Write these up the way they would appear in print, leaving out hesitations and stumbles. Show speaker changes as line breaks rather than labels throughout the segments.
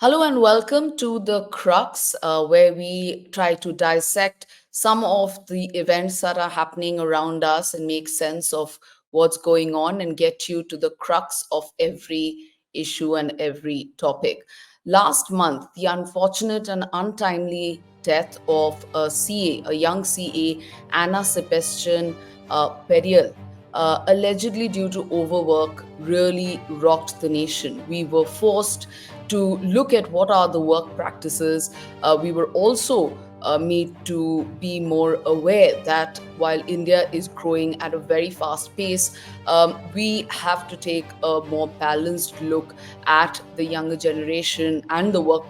Hello and welcome to the Crux, where we try to dissect some of the events that are happening around us and make sense of what's going on and get you to the crux of every issue and every topic. Last month, the unfortunate and untimely death of a young CA, Anna Sebastian Perayil, allegedly due to overwork, really rocked the nation. We were forced to look at what are the work practices. We were also made to be more aware that while India is growing at a very fast pace, we have to take a more balanced look at the younger generation and the work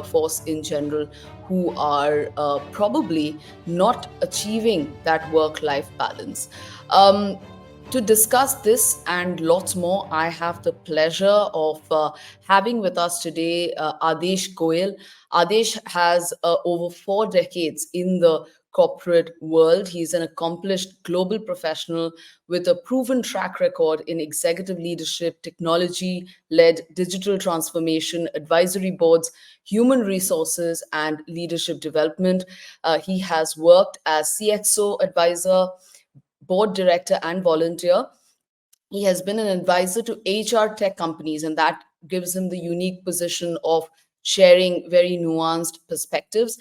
force in general who are probably not achieving that work life balance. To discuss this and lots more, I have the pleasure of having with us today Aadesh Goyal. Aadesh has over 4 decades in the corporate world. He's an accomplished global professional with a proven track record in executive leadership, technology led digital transformation, advisory boards, human resources, and leadership development. He has worked as CXO advisor, board director, and volunteer. He has been an advisor to HR tech companies, and that gives him the unique position of sharing very nuanced perspectives.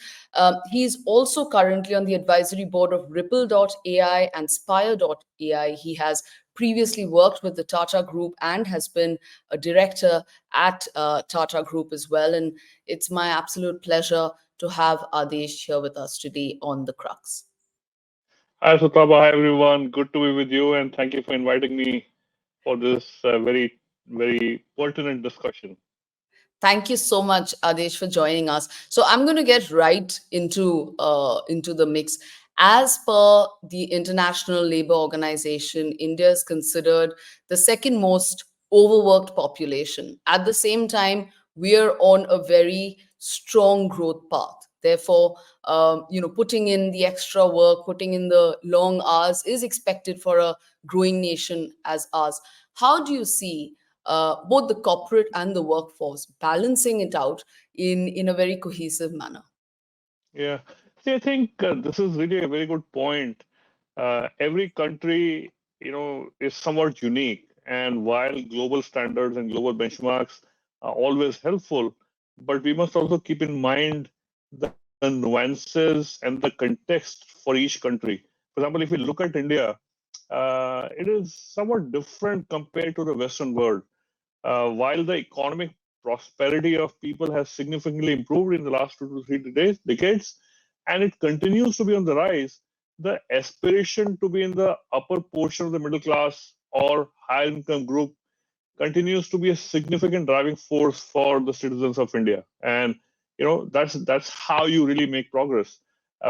He's also currently on the advisory board of Ripple.ai and Spire.AI. He has previously worked with the Tata Group and has been a director at Tata Group as well. And it's my absolute pleasure to have Aadesh here with us today on The Crux.
Hi, Sutaba. Hi, everyone. Good to be with you, and thank you for inviting me for this very pertinent discussion.
Thank you so much, Adesh, for joining us. So I'm going to get right into the mix. As per the International Labour Organization, India is considered the second most overworked population. At the same time, we are on a very strong growth path. Therefore, putting in the extra work, putting in the long hours is expected for a growing nation as ours. How do you see both the corporate and the workforce balancing it out in a very cohesive manner?
Yeah. See, I think this is really a very good point. Every country, is somewhat unique, and while global standards and global benchmarks are always helpful, but we must also keep in mind the nuances and the context for each country. For example, if we look at India, it is somewhat different compared to the Western world. While the economic prosperity of people has significantly improved in the last 2 to 3 decades, and it continues to be on the rise, the aspiration to be in the upper portion of the middle class or higher income group continues to be a significant driving force for the citizens of India. And that's how you really make progress.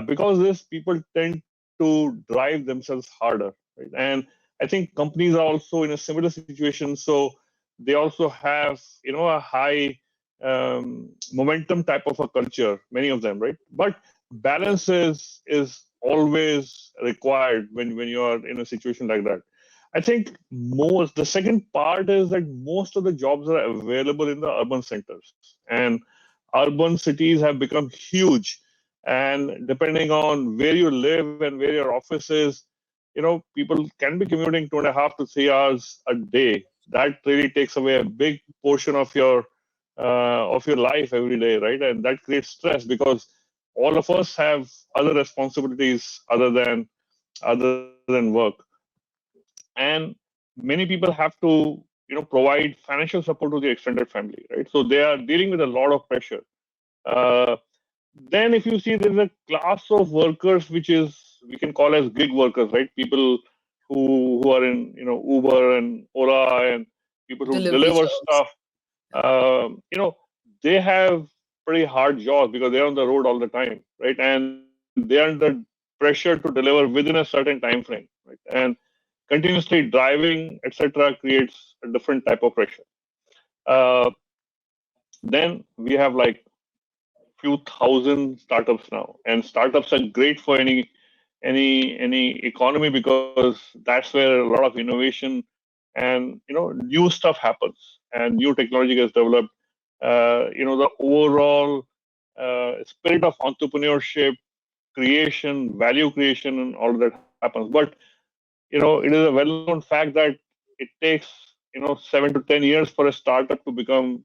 Because of this, people tend to drive themselves harder, right? And I think companies are also in a similar situation. So they also have a high momentum type of a culture, many of them, right? But balance is always required when you are in a situation like that. I think the second part is that most of the jobs are available in the urban centers, and urban cities have become huge. And depending on where you live and where your office is, people can be commuting 2.5 to 3 hours a day. That really takes away a big portion of your life every day, right? And that creates stress because all of us have other responsibilities other than work. And many people have to provide financial support to the extended family, right? So they are dealing with a lot of pressure. uh, then if you see, there's a class of workers which is we can call as gig workers, right? People who are in Uber and Ola, and people who
Delivery
deliver
jobs.
stuff. They have pretty hard jobs because they're on the road all the time, right? And they're under pressure to deliver within a certain time frame, right? And continuously driving, etc., creates a different type of pressure. Uh, then we have like few thousand startups now, and startups are great for any economy because that's where a lot of innovation and new stuff happens and new technology gets developed. the overall spirit of entrepreneurship, creation, value creation, and all of that happens. But it is a well-known fact that it takes 7 to 10 years for a startup to become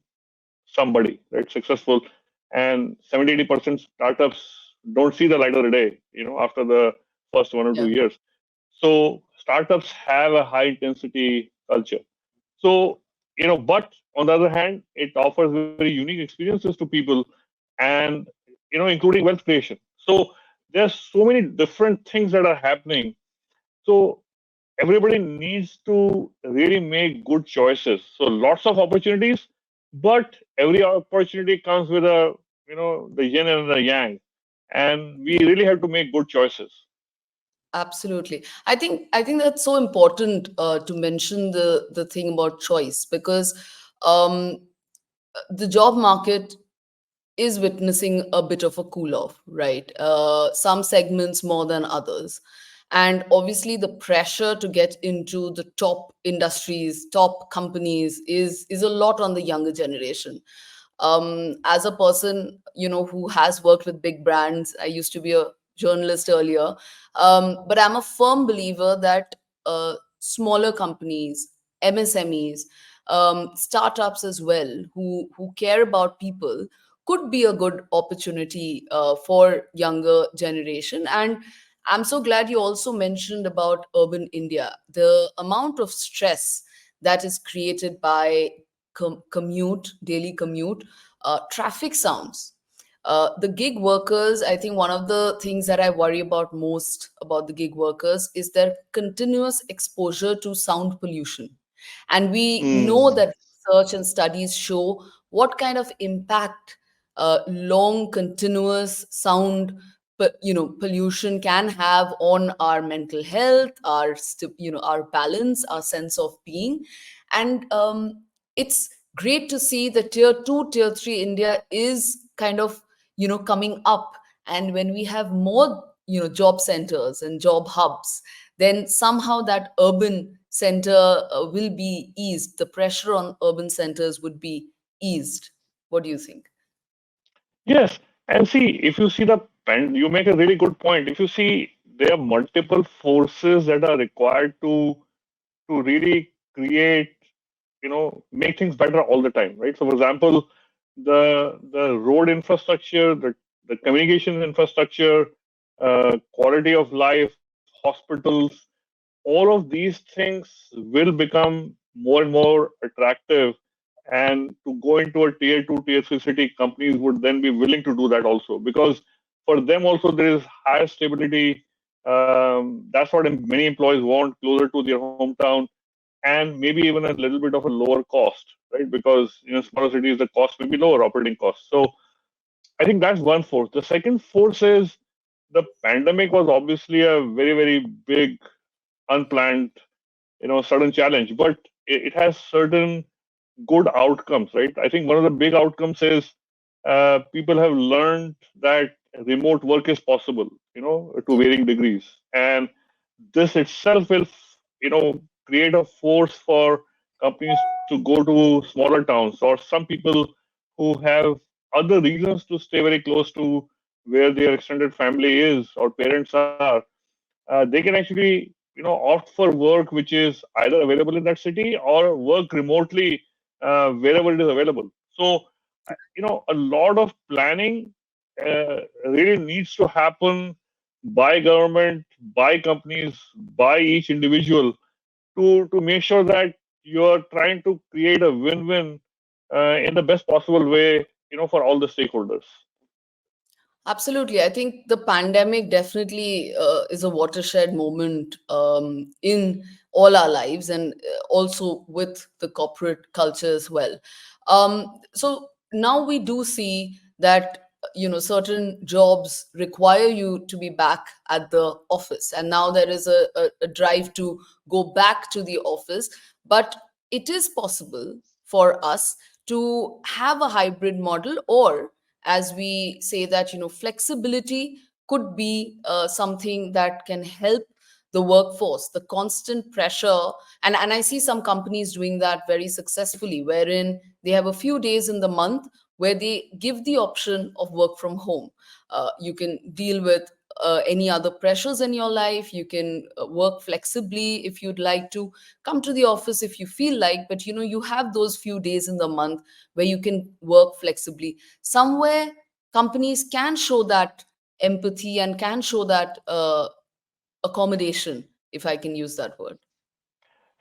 somebody, right, successful, and 70-80% startups don't see the light of the day, after the first 1 or 2 years. So startups have a high intensity culture. So, but on the other hand, it offers very unique experiences to people, and including wealth creation. So there's so many different things that are happening. So everybody needs to really make good choices. So lots of opportunities, but every opportunity comes with the yin and the yang, and we really have to make good choices.
Absolutely. I think that's so important to mention the thing about choice, because um, the job market is witnessing a bit of a cool off, right? Some segments more than others. And obviously, the pressure to get into the top industries, top companies is a lot on the younger generation. As a person, who has worked with big brands, I used to be a journalist earlier, but I'm a firm believer that smaller companies, MSMEs, startups as well, who care about people, could be a good opportunity for younger generation. And I'm so glad you also mentioned about urban India. The amount of stress that is created by commute, daily commute, traffic sounds. The gig workers, I think one of the things that I worry about most about the gig workers is their continuous exposure to sound pollution. And we know
Hmm.
that research and studies show what kind of impact long continuous sound pollution can have on our mental health, our our balance, our sense of being. And it's great to see that tier 2, tier 3 India is kind of coming up. And when we have more job centers and job hubs, then somehow that urban center will be eased. The pressure on urban centers would be eased. What do you think?
Yes, and see, if you see you make a really good point. If you see, there are multiple forces that are required to really create, make things better all the time, right? So, for example, the road infrastructure, the communications infrastructure, quality of life, hospitals, all of these things will become more and more attractive. And to go into a tier 2, tier 3 city, companies would then be willing to do that also, because for them also there is higher stability. That's what many employees want, closer to their hometown, and maybe even a little bit of a lower cost, right? Because smaller cities, the cost may be lower, operating costs. So I think that's one force. The second force is the pandemic was obviously a very, very big, unplanned, sudden challenge, but it has certain good outcomes, right? I think one of the big outcomes is people have learned that remote work is possible, to
Yeah.
varying degrees, and this itself will, create a force for companies to go to smaller towns, or some people who have other reasons to stay very close to where their extended family is or parents are. They can actually opt for work which is either available in that city or work remotely wherever it is available. So a lot of planning really needs to happen by government, by companies, by each individual, to make sure that you're trying to create a win-win in the best possible way, for all the stakeholders.
Absolutely. I think the pandemic definitely is a watershed moment in all our lives, and also with the corporate culture as well. So now we do see that certain jobs require you to be back at the office, and now there is a drive to go back to the office. But it is possible for us to have a hybrid model, or as we say that flexibility could be something that can help the workforce, the constant pressure. And I see some companies doing that very successfully, wherein they have a few days in the month where they give the option of work from home. You can deal with any other pressures in your life. You can work flexibly if you'd like to, come to the office if you feel like, but you have those few days in the month where you can work flexibly. Somewhere companies can show that empathy and can show that accommodation, if I can use that word.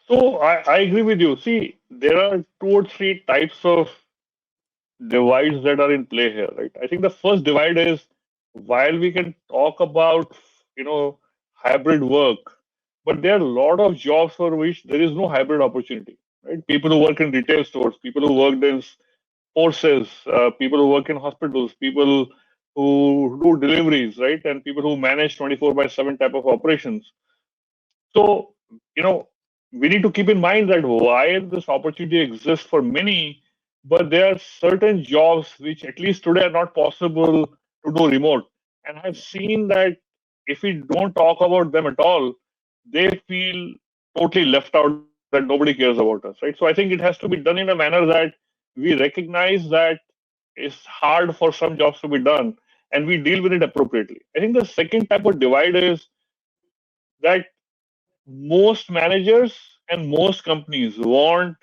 So I agree with you. See, there are two or three types of divides that are in play here, right? I think the first divide is, while we can talk about, hybrid work, but there are a lot of jobs for which there is no hybrid opportunity, right? People who work in retail stores, people who work in forces, people who work in hospitals, people who do deliveries, right? And people who manage 24 by 7 type of operations. So, we need to keep in mind that while this opportunity exists for many, but there are certain jobs which at least today are not possible to do remote. And I've seen that if we don't talk about them at all, they feel totally left out, that nobody cares about us, right? So I think it has to be done in a manner that we recognize that it's hard for some jobs to be done and we deal with it appropriately. I think the second type of divide is that most managers and most companies want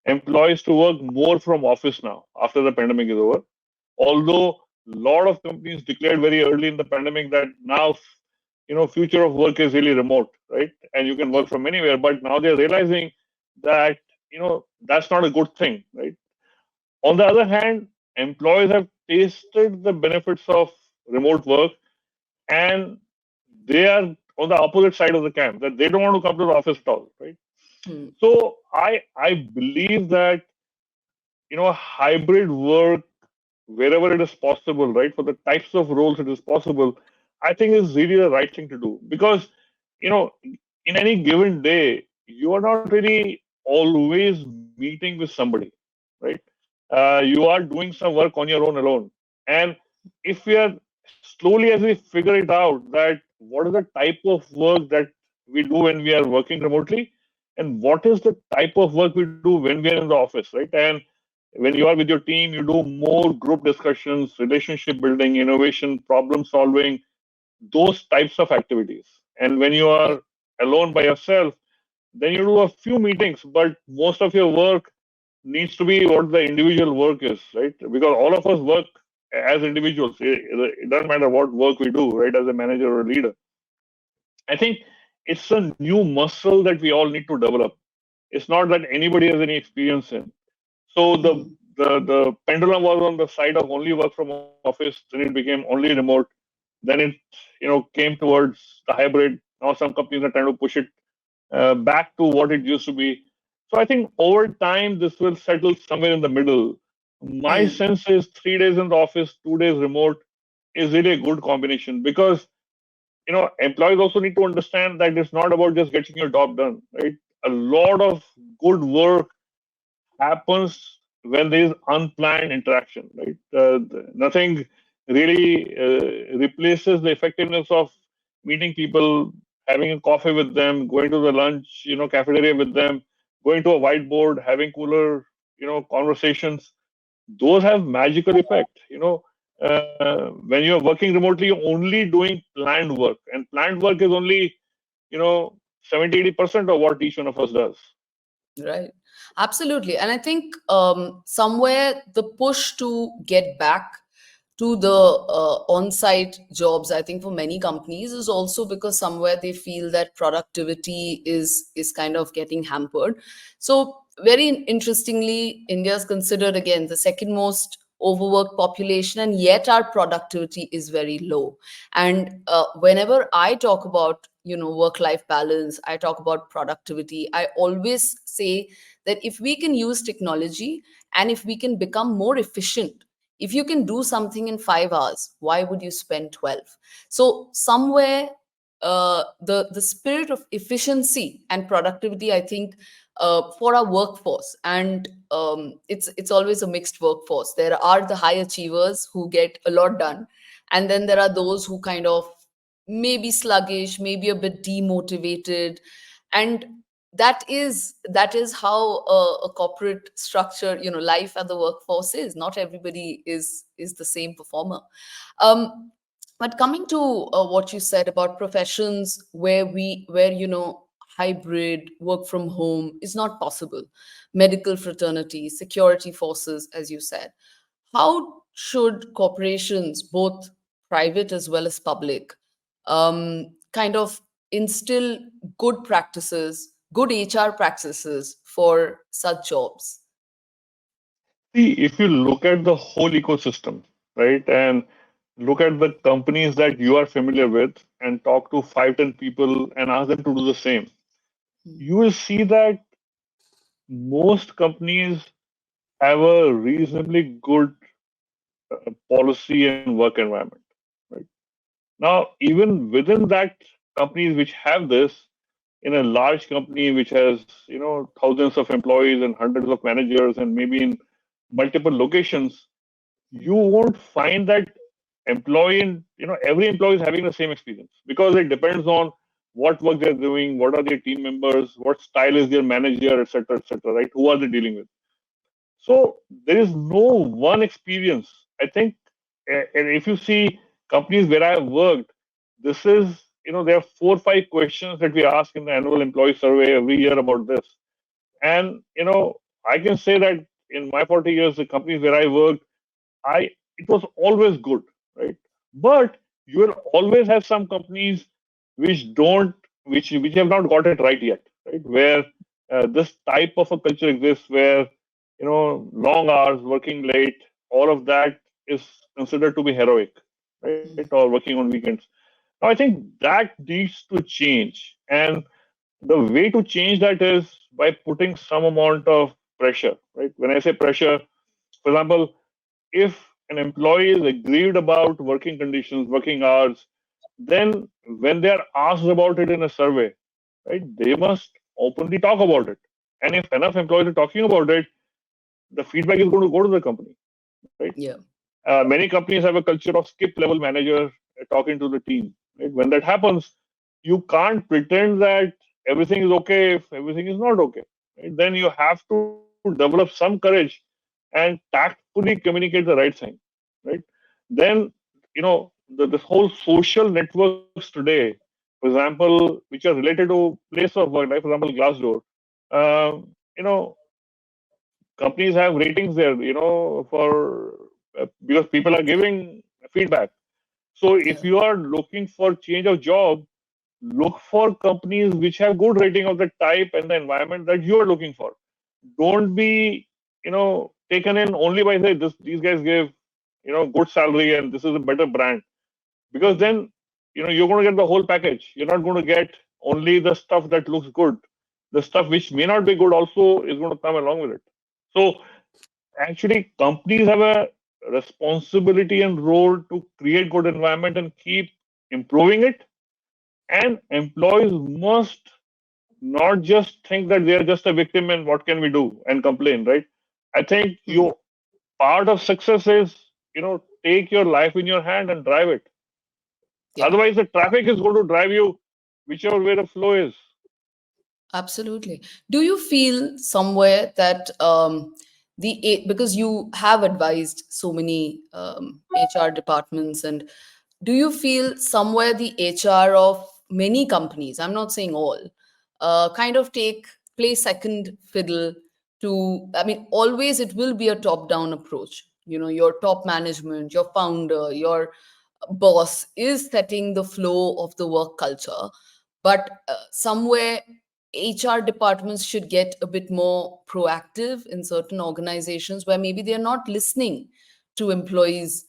employees to work more from office now after the pandemic is over. Although a lot of companies declared very early in the pandemic that now, future of work is really remote, right? And you can
Yeah.
work from anywhere. But now they're realizing that, that's not a good thing, right? On the other hand, employees have tasted the benefits of remote work, and they are on the opposite side of the camp, that they don't want to come to the office at all, right?
Hmm.
So I believe that, hybrid work wherever it is possible, right, for the types of roles it is possible, I think is really the right thing to do. Because, you know, in any given day, you are not really always meeting with somebody, right? You are doing some work on your own alone. And if we are slowly, as we figure it out, that what is the type of work that we do when we are working remotely, and what is the type of work we do when we are in the office, right? And when you are with your team, you do more group discussions, relationship building, innovation, problem solving, those types of activities. And when you
Yeah.
are alone by yourself, then you do a few meetings, but most of your work needs to be what the individual work is, right? Because all of us work as individuals. It doesn't matter what work we do, right? As a manager or a leader, I think it's a new muscle that we all need to develop. It's not that anybody has any experience in. So the
Hmm.
the the pendulum was on the side of only work from office, then it became only remote, then it came towards the hybrid. Now some companies are trying to push it back to what it used to be. So I think over time this will settle somewhere in the middle. My
Hmm.
sense is 3 days in the office, 2 days remote is really a good combination, because employees also need to understand that it's not about just getting your job done, right? A lot of good work happens when there is unplanned interaction, right? Nothing really replaces the effectiveness of meeting people, having a coffee with them, going to the lunch, cafeteria with them, going to a whiteboard, having cooler, conversations. Those have magical effect. When you're working remotely, you're only doing planned work, and planned work is only, 70-80% of what each one of us does.
Right. Absolutely. And I think somewhere the push to get back to the on-site jobs, I think for many companies is also because somewhere they feel that productivity is kind of getting hampered. So very interestingly, India is considered again the second most overworked population, and yet our productivity is very low. And whenever I talk about work-life balance, I talk about productivity, I always say that if we can use technology and if we can become more efficient, if you can do something in 5 hours, why would you spend 12? So somewhere the spirit of efficiency and productivity, I think, for our workforce, and it's always a mixed workforce. There are the high achievers who get a lot done, and then there are those who kind of maybe sluggish, maybe a bit demotivated, and that is how a corporate structure, life at the workforce is. Not everybody is the same performer. um but coming to what you said about professions where hybrid work from home is not possible, medical fraternity, security forces, as you said, how should corporations, both private as well as public, kind of instill good practices, good HR practices for such jobs?
See, if you look at the whole ecosystem, right, and look at the companies that you are familiar with and talk to 5, 10 people and ask them to do the same,
Hmm.
you will see that most companies have a reasonably good policy and work environment. Right now, even within that, companies which have this, in a large company which has thousands of employees and hundreds of managers and maybe in multiple locations, you won't find that employee in every employee is having the same experience, because it depends on what work they're doing, what are their team members, what style is their manager, etc., right? Who are they dealing with? So there is no one experience, I think. And if you see companies where I have worked, this is, there are 4 or 5 questions that we ask in the annual employee survey every year about this. And I can say that in my 40 years, the companies where I worked, I it was always good, right? But you will always have some companies which don't, which have not got it right yet, right? Where this type of a culture exists, where long hours, working late, all of that is considered to be heroic, right? Or working on weekends. Now, I think that needs to change, and the way to change that is by putting some amount of pressure, right? When I say pressure, for example, if an employee is aggrieved about working conditions, working hours, then when they are asked about it in a survey, right, they must openly talk about it. And if enough employees are talking about it, the feedback is going to go to the company, right?
Yeah.
Many companies have a culture of skip level manager talking to the team. Right? When that happens, you can't pretend that everything is okay if everything is not okay. Right? Then you have to develop some courage and tactfully communicate the right thing. Right? Then this whole social networks today, for example, which are related to place of work, like for example Glassdoor. You know, companies have ratings there, for because people are giving feedback. So if
Yeah.
you are looking for change of job, look for companies which have good rating of the type and the environment that you are looking for. Don't be, taken in only by say this. These guys give, good salary and this is a better brand, because
Hmm.
then you're going to get the whole package. You're not going to get only the stuff that looks good. The stuff which may not be good also is going to come along with it. So actually, companies have a responsibility and role to create good environment and keep improving it. And employees must not just think that they are just a victim and what can we do and complain, right? I think
Hmm.
you part of success is take your life in your hand and drive it.
Yeah.
Otherwise, the traffic is going to drive you whichever way the flow is.
Absolutely. Do you feel somewhere that because you have advised so many HR departments, and do you feel somewhere the HR of many companies, I'm not saying all, kind of play second fiddle to, I mean, always it will be a top down approach. Your top management, your founder, your boss is setting the flow of the work culture, but somewhere HR departments should get a bit more proactive in certain organizations where maybe they're not listening to employees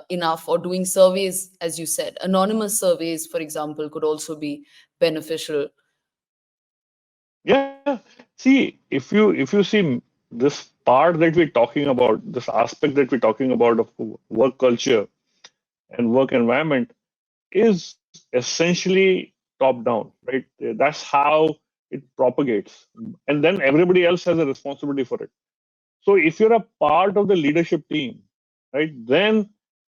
enough, or doing surveys, as you said. Anonymous surveys, for example, could also be beneficial.
Yeah. See, if you see this part that we're talking about, this aspect that we're talking about of work culture and work environment is essentially top down, right? That's how it propagates. And then everybody else has a responsibility for it. So if you're a part of the leadership team, right, then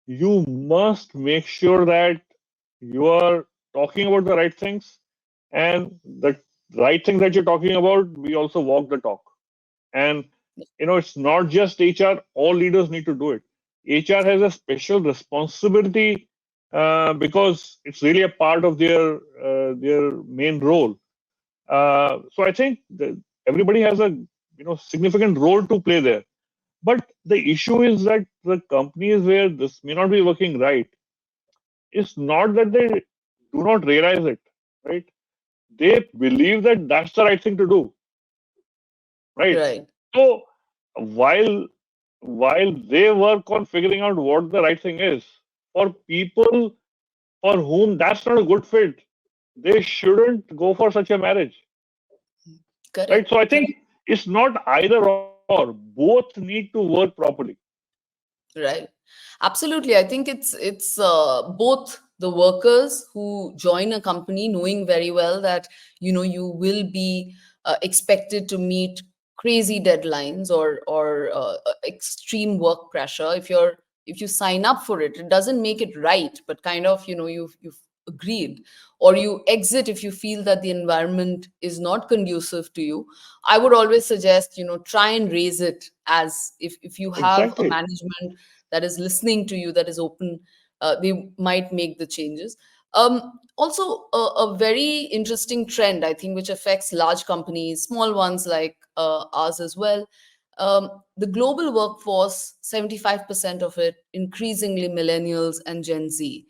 you must make sure that you are talking about the right things, and the right things that you're talking about, we also walk the talk. And it's not just HR. All leaders need to do it. HR has a special responsibility because it's really a part of their main role. So I think that everybody has a significant role to play there. But the issue is that the companies where this may not be working right, it's not that they do not realize it, right? They believe that that's the right thing to do, right?
Right.
So while while they work on figuring out what the right thing is, for people for whom that's not a good fit, they shouldn't go for such a marriage, right?
Correct.
So I think
Correct.
it's not either or. Both need to work properly.
Right. Absolutely. I think it's both the workers who join a company knowing very well that you will be expected to meet crazy deadlines or extreme work pressure. If you sign up for it, it doesn't make it right, but kind of you've agreed, or you exit if you feel that the environment is not conducive to you. I would always suggest try and raise it, as if you have a
Exactly.
management that is listening to you, that is open, they might make the changes. Also, a very interesting trend, I think, which affects large companies, small ones like ours as well. The global workforce, 75% of it, increasingly millennials and Gen Z.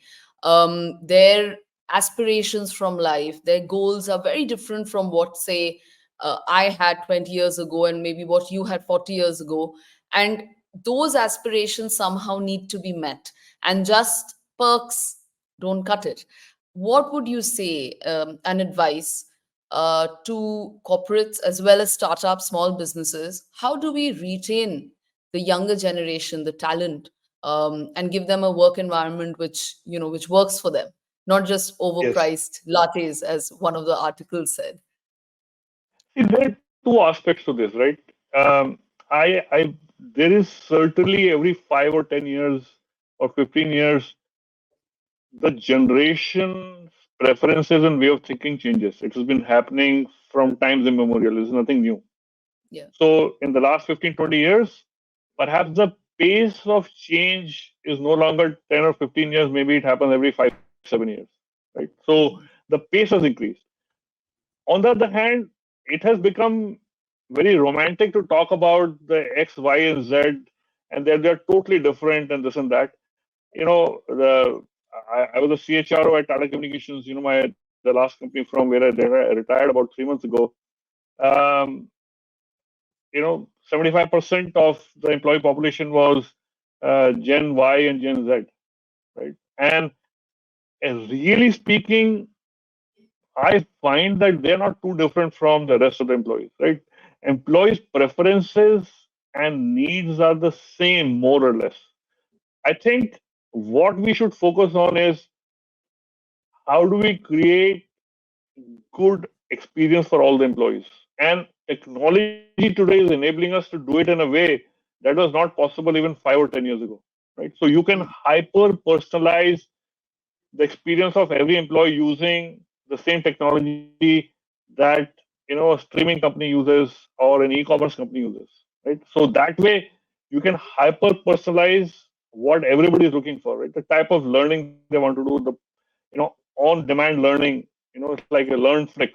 Their aspirations from life, their goals are very different from what, say, I had 20 years ago, and maybe what you had 40 years ago. And those aspirations somehow need to be met, and just perks don't cut it. What would you say, an advice to corporates as well as startups, small businesses? How do we retain the younger generation, the talent, and give them a work environment which works for them, not just
Yes.
overpriced lattes, as one of the articles said?
See, there are two aspects to this, right? Um, I there is certainly every 5 or 10 years or 15 years, the generation's preferences and way of thinking changes. It has been happening from times immemorial. It's nothing new.
Yeah.
So in the last 15, 20 years, perhaps the pace of change is no longer 10 or 15 years. Maybe it happens every 5, 7 years, right? So
Mm.
the pace has increased. On the other hand, it has become very romantic to talk about the X, Y, and Z, and they're totally different and this and that. I was a CHRO at Tata Communications. The last company from where I retired about 3 months ago. Um, 75% of the employee population was Gen Y and Gen Z, right? And really speaking, I find that they're not too different from the rest of the employees, right? Employees' preferences and needs are the same, more or less. I think what we should focus on is how do we create good experience for all the employees. And technology today is enabling us to do it in a way that was not possible even 5 or 10 years ago, right? So you can
Mm.
hyper personalize the experience of every employee using the same technology that a streaming company uses or an e-commerce company uses, right? So that way you can hyper personalize what everybody is looking for, right? The type of learning they want to do, the on demand learning, it's like a LearnFlix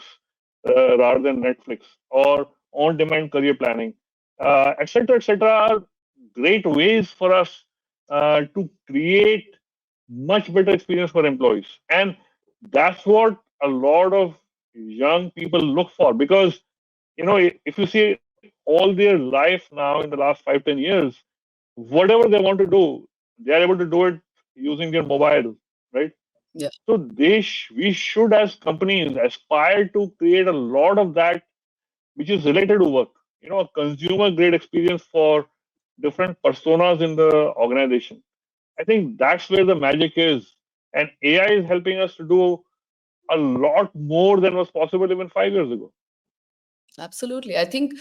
rather than Netflix, or on demand career planning, etc., are great ways for us to create much better experience for employees. And that's what a lot of young people look for, because if you see all their life now in the last 5, 10 years, whatever they want to do, they are able to do it using their mobile, right?
Yeah.
So we should, as companies, aspire to create a lot of that which is related to work. A consumer grade experience for different personas in the organization. I think that's where the magic is, and AI is helping us to do a lot more than was possible even 5 years ago.
Absolutely. I think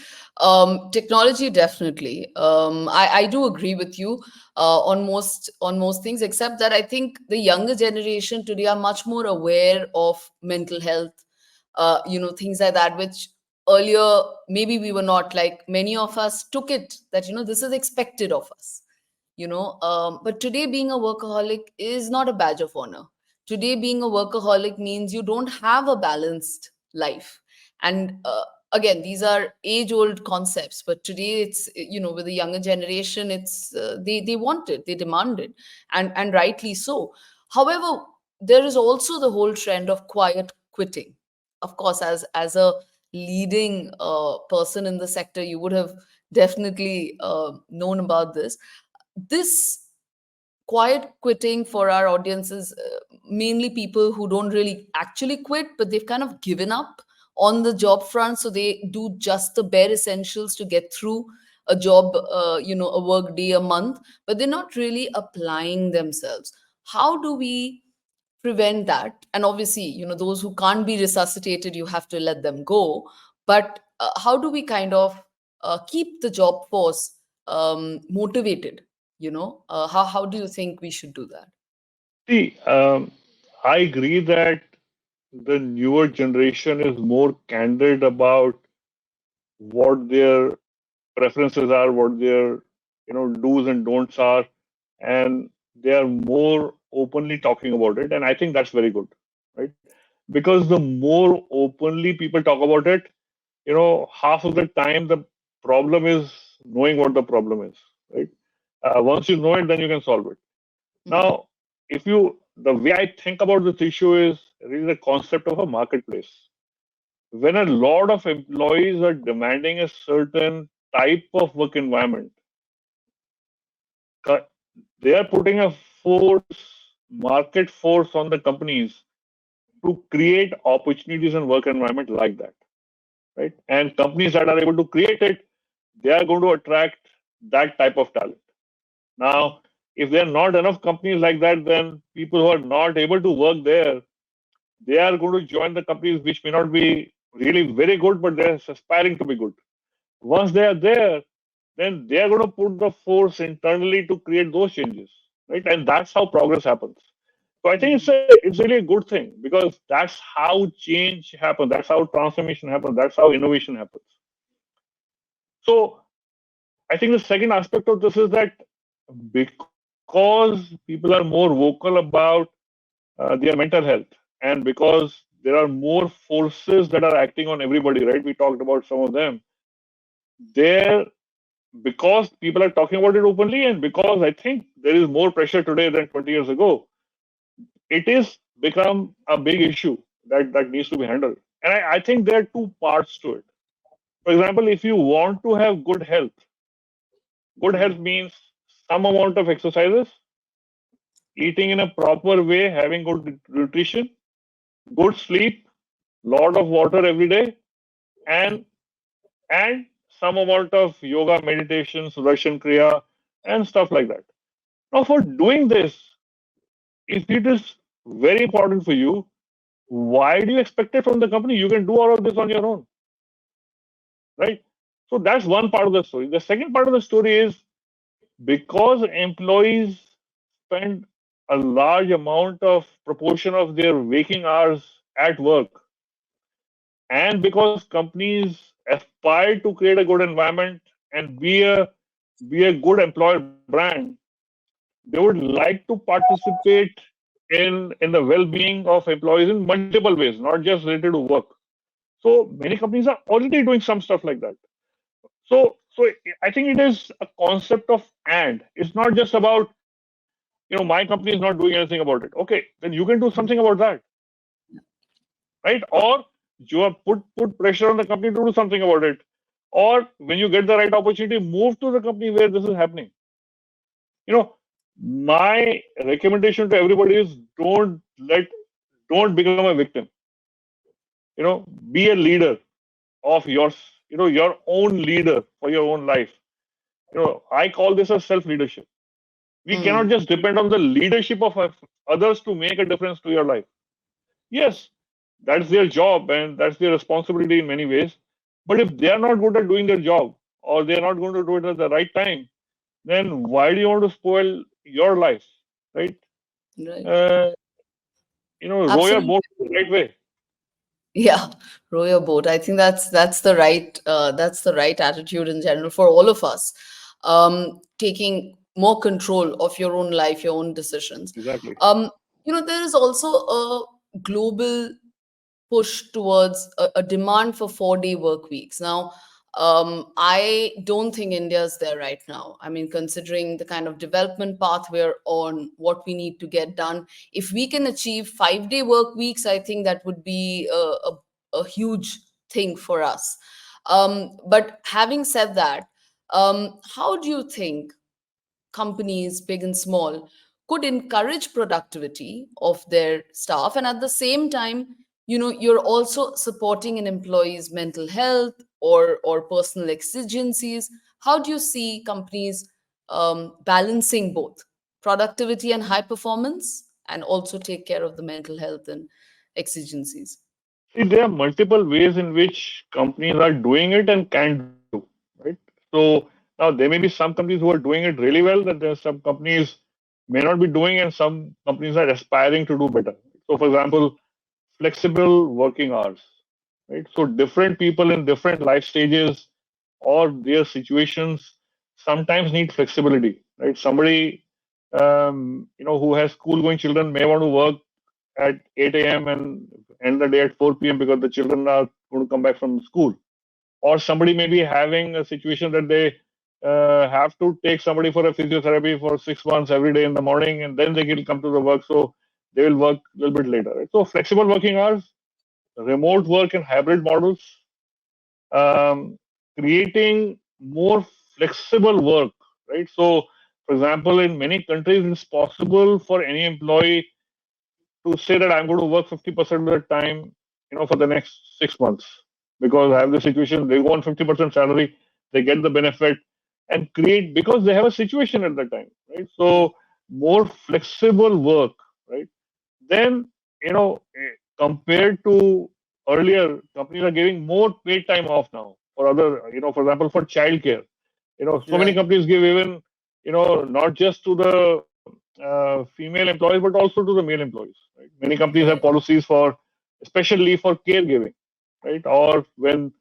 technology definitely. I do agree with you on most things, except that I think the younger generation today are much more aware of mental health, things like that, which earlier maybe we were not. Like many of us took it that, this is expected of us. But today being a workaholic is not a badge of honor. Today being a workaholic means you don't have a balanced life. And again, these are age old concepts, but today it's, with the younger generation, it's they want it, they demand it, and rightly so. However, there is also the whole trend of quiet quitting. Of course, as a leading person in the sector, you would have definitely known about this quiet quitting for our audiences, mainly people who don't really actually quit, but they've kind of given up on the job front, so they do just the bare essentials to get through a job, a work day a month, but they're not really applying themselves. How do we prevent that? And obviously, those who can't be resuscitated, you have to let them go. But how do we kind of keep the job force motivated? How do you think we should do that?
See, I agree that the newer generation is more candid about what their preferences are, what their do's and don'ts are, and they are more openly talking about it. And I think that's very good, right? Because the more openly people talk about it, half of the time the problem is knowing what the problem is, right? Once you know it, then you can solve it.
Mm,
Now, if you, the way I think about this issue is really the concept of a marketplace. When a lot of employees are demanding a certain type of work environment, co- they are putting a market force on the companies to create opportunities and work environment like that, right? And companies that are able to create it, they are going to attract that type of talent.
mm,
Now, if there are not enough companies like that, then people who are not able to work there, they are going to join the companies which may not be really very good, but they're aspiring to be good. Once they are there, then they are going to put the force internally to create those changes, right? And that's how progress happens. So I think
mm,
it's really a good thing because that's how change happens. That's how transformation happens. That's how innovation happens. So I think the second aspect of this is that because people are more vocal about their mental health, and because there are more forces that are acting on everybody, right? We talked about some of them. There, because people are talking about it openly, and because I think there is more pressure today than 20 years ago, it is become a big issue that needs to be handled. And I think there are two parts to it. For example, if you want to have good
mm,
health means some amount of exercises, eating in a proper way, having good nutrition, good sleep, lot of water every day,
mm,
and and some amount of yoga, meditation, sudarshan kriya, and stuff like that. Now, for doing this, if it is very important for you, why do you expect it from the company? You can do all of this on your own, right? So that's one part of the story. The second part of the story is because employees spend a large amount of proportion of their waking hours at work, and because companies aspire to create a good environment and be a good employer brand, they would like to participate in the well-being of employees in multiple ways, not just related to work. So many companies are already doing some stuff like that. So I think it is a concept of and. It's not just about my company is not doing anything about it. Okay, then you can do something
mm.
about that, right? Or you have put pressure on the company to do something about it. Or when you get the right opportunity, move to the company where this is happening. You know, my recommendation to everybody is don't become a victim. Be a leader of your own leader for your own life. I call this a self leadership. We cannot
Mm.
just depend on the leadership of others to make a difference to your life. Yes, that's their job and that's their responsibility in many ways. But if they are not good at doing their job, or they are not going to do it at the right time, then why do you want to spoil your life, right?
Right.
Uh, row your
Absolutely.
boat the right way.
Yeah, row your boat. I think that's the right attitude in general for all of us. Taking more control of your own life, your own decisions.
Exactly.
There is also a global push towards a demand for 4-day work weeks. Now, I don't think India is there right now. I mean, considering the kind of development path we're on, what we need to get done, if we can achieve 5-day work weeks, I think that would be a huge thing for us. But having said that, how do you think companies, big and small, could encourage productivity of their staff, and at the same time, you're also supporting an employee's mental health or personal exigencies? How do you see companies balancing both productivity and high performance, and also take care of the mental health and exigencies?
See, there are multiple ways in which companies are doing it and can do, right? So now there may be some companies who are doing it really well, that there are some companies may not be doing, and some companies are aspiring to do better. So, for example, flexible working hours, right? So different people in different life stages or their situations sometimes need flexibility, right? Somebody who has school going children may want to work at 8 a.m. and end the day at 4 p.m. because the children are going to come back from school. Or somebody may be having a situation that they have to take somebody for a physiotherapy for 6 months every day in the morning, and then they will come to the work. So they will work a little bit later. Right? So flexible working hours, remote work and hybrid models, um, creating more flexible work, right? So, for example, in many countries, it's possible for any employee to say that I'm going to work 50% of the time, for the next 6 months, because I have the situation. They go on 50% salary, they get the benefit, and create, because they have a situation at the time, right?
Yeah,
So more flexible work, right? Then, compared to earlier, companies are giving more paid time off now for other, for example, for childcare. So many
right.
companies give even, not just to the female employees, but also to the male employees. Right? Many companies have
Right.
policies for, especially for caregiving, right? Or when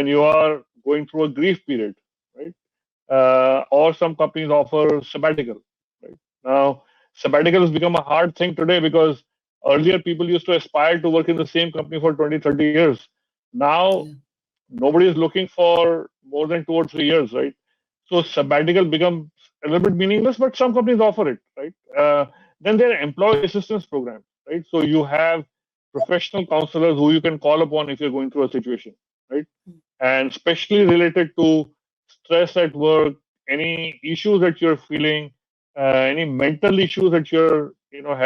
you are going through a grief period, right? Or some companies offer sabbatical. Right now, sabbatical has become a hard thing today because earlier people used to aspire to work in the same company for 20, 30 years. Now
Yeah.
nobody is looking for more than 2 or 3 years, right? So sabbatical becomes a little bit meaningless, but some companies offer it, right? Then there are employee assistance programs, right? So you have professional counselors who you can call upon if you're going through a situation, right? And especially related to stress at work, any issues that you're feeling, any mental issues that you're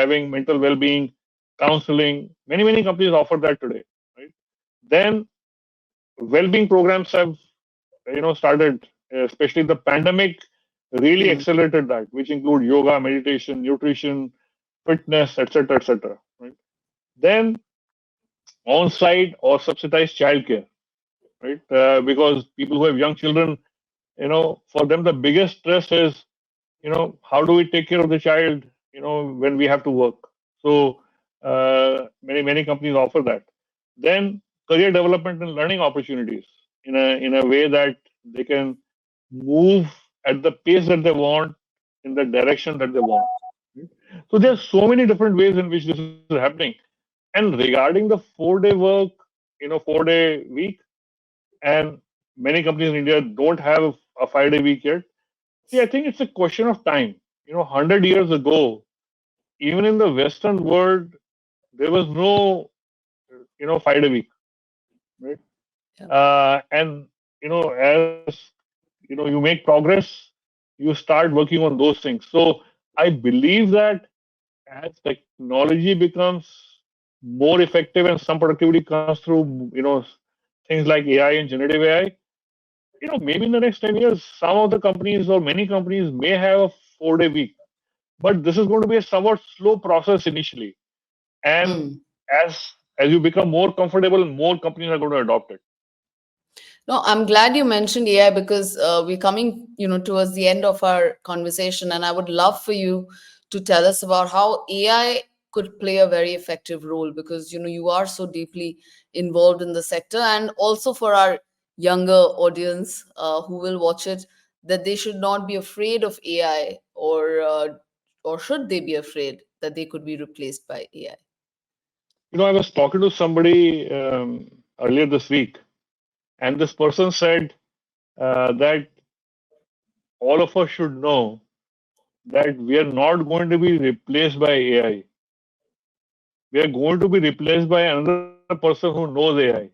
having, mental well-being, counseling. Many companies offer that today, right? Then well-being programs have started, especially the pandemic really
Hmm.
accelerated that, which include yoga, meditation, nutrition, fitness, etc., etc. Right? Then on-site or subsidized childcare, right? Because people who have young children, for them the biggest stress is, how do we take care of the child, when we have to work. So many companies offer that. Then career development and learning opportunities in a way that they can move at the pace that they want, in the direction that they want. Right? So there's so many different ways in which this is happening. And regarding the 4-day work, 4-day week, and many companies in India don't have a 5-day week yet. See, I think it's a question of time. 100 years ago, even in the Western world, there was no, 5-day week, right?
Yeah.
And, as, you make progress, you start working on those things. So I believe that as technology becomes more effective and some productivity comes through, things like AI and generative AI, maybe in the next 10 years, some of the companies or many companies may have a 4-day week. But this is going to be a somewhat slow process initially. And
Hmm.
as as you become more comfortable, more companies are going to adopt it.
No, I'm glad you mentioned AI because we're coming, towards the end of our conversation, and I would love for you to tell us about how AI could play a very effective role because you are so deeply involved in the sector, and also for our younger audience who will watch it, that they should not be afraid of AI, or should they be afraid that they could be replaced by AI?
I was talking to somebody earlier this week, and this person said that all of us should know that we are not going to be replaced by AI. We are going to be replaced by another person who knows AI,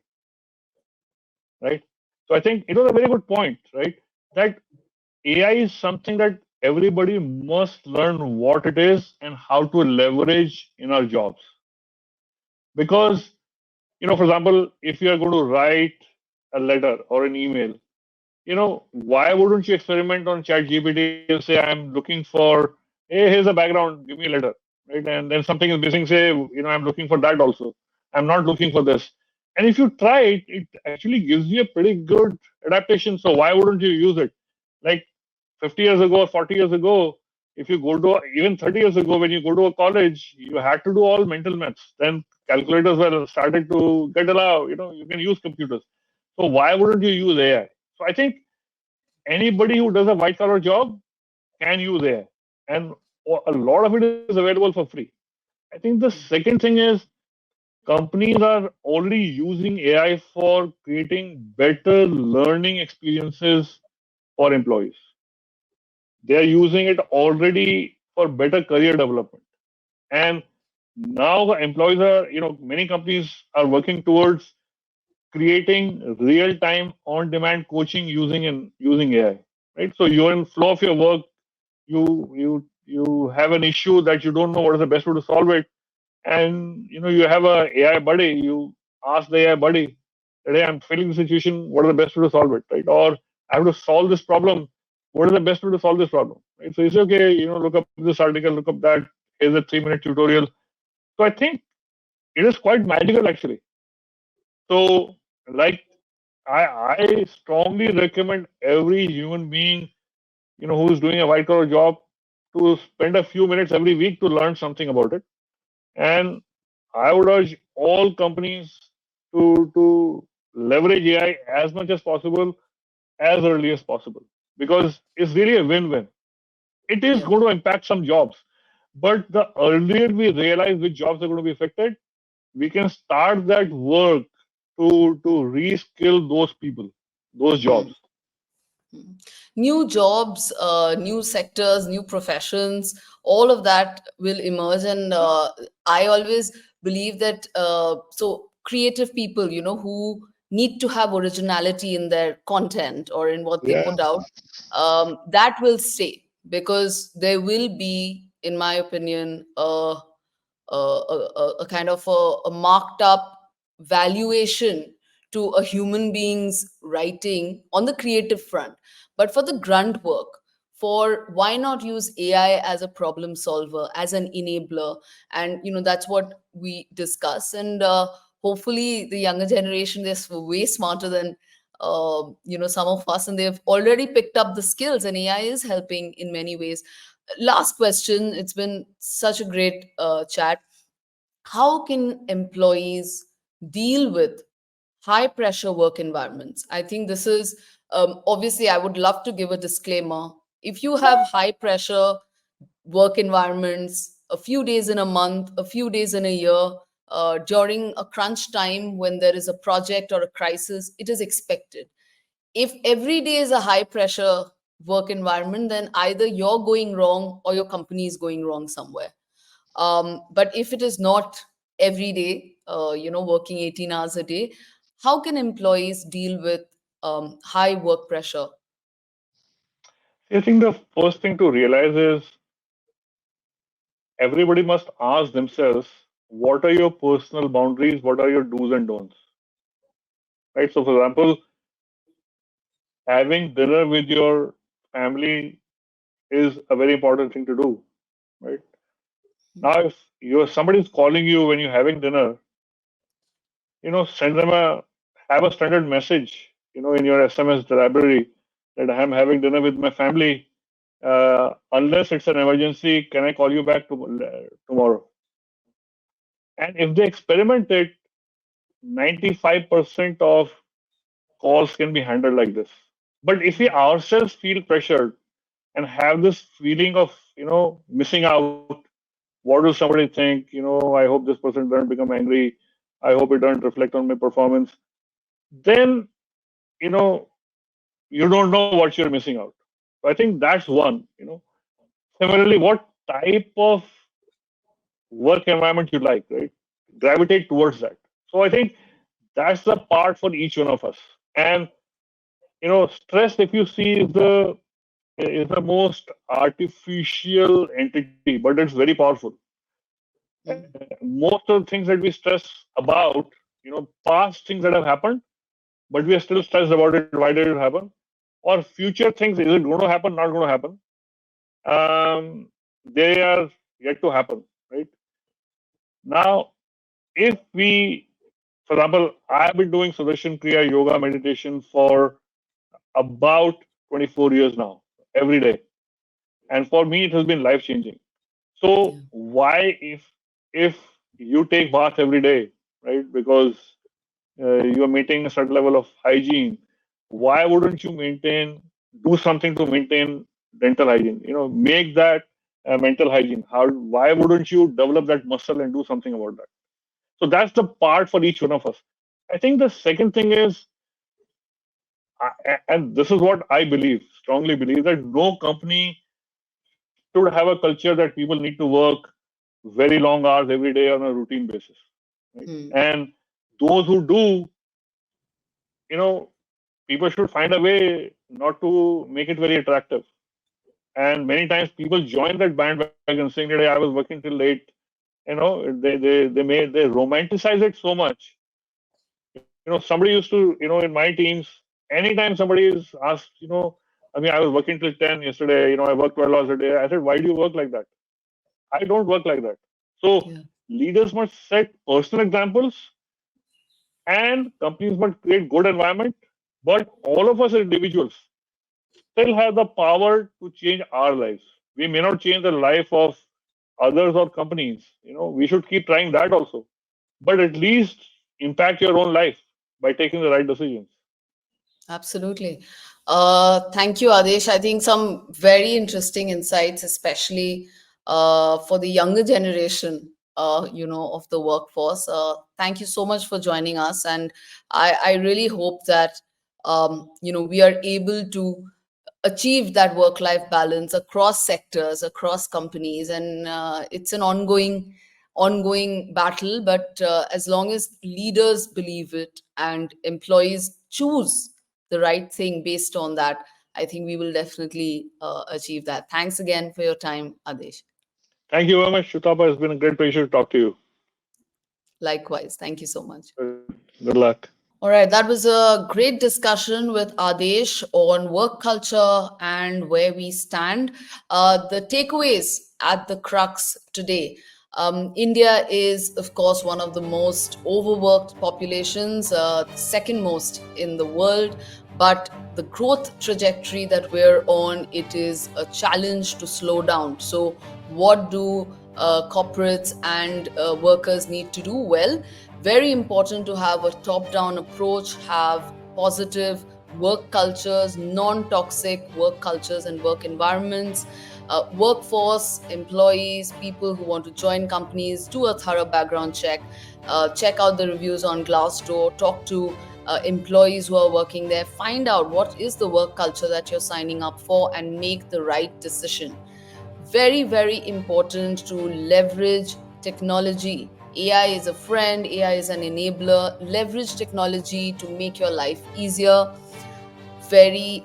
right? So I think it was a very good point, right? That AI is something that everybody must learn what it is and how to leverage in our jobs. Because, for example, if you are going to write a letter or an email, why wouldn't you experiment on chat GPT and say, I'm looking for, hey, here's a background, give me a letter, right? And then something is missing, say, I'm looking for that also. I'm not looking for this. And if you try it, it actually gives you a pretty good adaptation. So why wouldn't you use it? Like 50 years ago or 40 years ago, if you go to, even 30 years ago, when you go to a college, you had to do all mental maths. Then calculators were started to get allowed, you can use computers. So why wouldn't you use AI? So I think anybody who does a white collar job can use AI, and a lot of it is available for free. I think the second thing is companies are already using AI for creating better learning experiences for employees. They are using it already for better career development. And now the employees are, many companies are working towards creating real-time on-demand coaching using AI. Right. So you're in flow of your work, you have an issue that you don't know what is the best way to solve it, and you have a AI buddy. You ask the AI buddy, today I'm feeling the situation, what is the best way to solve it, right? Or I have to solve this problem, what is the best way to solve this problem, right? So you say, okay, look up this article, look up that, here's a 3-minute tutorial. So I think it is quite magical actually. So, like, I strongly recommend every human being who's doing a white collar job to spend a few minutes every week to learn something about it. And I would urge all companies to leverage AI as much as possible, as early as possible, because it's really a win-win. It is
Yeah.
going to impact some jobs, but the earlier we realize which jobs are going to be affected, we can start that work to reskill those people, those
Hmm.
jobs.
New jobs, new sectors, new professions, all of that will emerge. And I always believe that so creative people, who need to have originality in their content or in what they
Yeah.
put out, that will stay because there will be, in my opinion, a kind of a marked up valuation to a human being's writing on the creative front. But for the grunt work, for why not use AI as a problem solver, as an enabler? And that's what we discuss. And hopefully the younger generation, they're way smarter than some of us, and they've already picked up the skills, and AI is helping in many ways. Last question. It's been such a great chat. How can employees deal with high pressure work environments? I think this is, obviously, I would love to give a disclaimer. If you have high pressure work environments, a few days in a month, a few days in a year, during a crunch time when there is a project or a crisis, it is expected. If every day is a high pressure work environment, then either you're going wrong or your company is going wrong somewhere. But if it is not every day, working 18 hours a day, how can employees deal with high work pressure?
I think the first thing to realize is everybody must ask themselves, what are your personal boundaries? What are your do's and don'ts? Right. So, for example, having dinner with your family is a very important thing to do. Right. Now, if somebody's calling you when you're having dinner, send them have a standard message. in your SMS library that I am having dinner with my family. Unless it's an emergency, can I call you back tomorrow? And if they experiment it, 95% of calls can be handled like this. But if we ourselves feel pressured and have this feeling of missing out, what will somebody think? I hope this person doesn't become angry. I hope it doesn't reflect on my performance. Then you know you don't know what you're missing out. So I think that's one. Similarly, what type of work environment you like, right? Gravitate towards that. So I think that's the part for each one of us. And stress, if you see, is the most artificial entity, but it's very powerful.
Mm.
Most of the things that we stress about, past things that have happened, but we are still stressed about it. Why did it happen? Or future things, is it going to happen, not going to happen? They are yet to happen, right? Now, if we, for example, I've been doing Sudarshan Kriya yoga meditation for about 24 years now, every day. And for me, it has been life changing.
Yeah.
So why, if you take bath every day, right? Because you are maintaining a certain level of hygiene, why wouldn't you do something to maintain dental hygiene? Make that mental hygiene. Why wouldn't you develop that muscle and do something about that? So that's the part for each one of us. I think the second thing is, and this is what I believe, strongly believe, that no company should have a culture that people need to work very long hours every day on a routine basis. Right?
Mm.
And those who do, you know, people should find a way not to make it very attractive. And many times people join that bandwagon saying that, "Hey, I was working till late." They romanticize it so much. Somebody used to, in my teams, anytime somebody is asked, I mean, I was working till 10 yesterday. I worked 12 hours a day. I said, "Why do you work like that?" I don't work like that. So
Yeah.
leaders must set personal examples, and companies must create good environment. But all of us as individuals still have the power to change our lives. We may not change the life of others or companies. We should keep trying that also. But at least impact your own life by taking the right decisions.
Absolutely. Thank you, Adesh. I think some very interesting insights, especially for the younger generation, of the workforce. Thank you so much for joining us, and I really hope that we are able to achieve that work-life balance across sectors, across companies, and it's an ongoing battle. But as long as leaders believe it and employees choose the right thing based on that, I think we will definitely achieve that. Thanks again for your time, Adesh.
Thank you very much, Shutapa. It's been a great pleasure to talk to you.
Likewise, thank you so much.
Good luck.
All right, that was a great discussion with Adesh on work culture and where we stand. The takeaways at the crux today. India is, of course, one of the most overworked populations, second most in the world. But the growth trajectory that we're on, it is a challenge to slow down. So, what do corporates and workers need to do? Well, very important to have a top down approach, have positive work cultures, non toxic work cultures and work environments. Workforce, employees, people who want to join companies, do a thorough background check, check out the reviews on Glassdoor, talk to employees who are working there, find out what is the work culture that you're signing up for, and make the right decision. Very, very important to leverage technology. AI is a friend, AI is an enabler. Leverage technology to make your life easier. Very,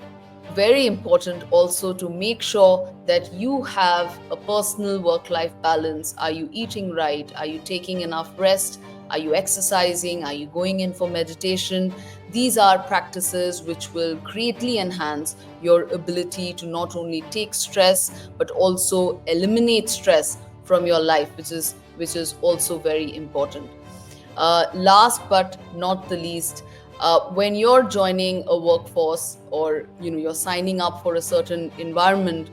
very important also to make sure that you have a personal work life balance. Are you eating right? Are you taking enough rest? Are you exercising? Are you going in for meditation? These are practices which will greatly enhance your ability to not only take stress but also eliminate stress from your life, which is also very important. Last but not the least, When you're joining a workforce, or you're signing up for a certain environment,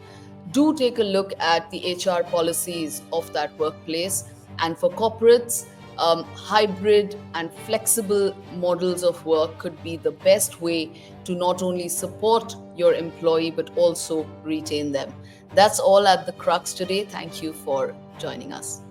do take a look at the HR policies of that workplace. And for corporates, hybrid and flexible models of work could be the best way to not only support your employee but also retain them. That's all at the Crux today. Thank you for joining us.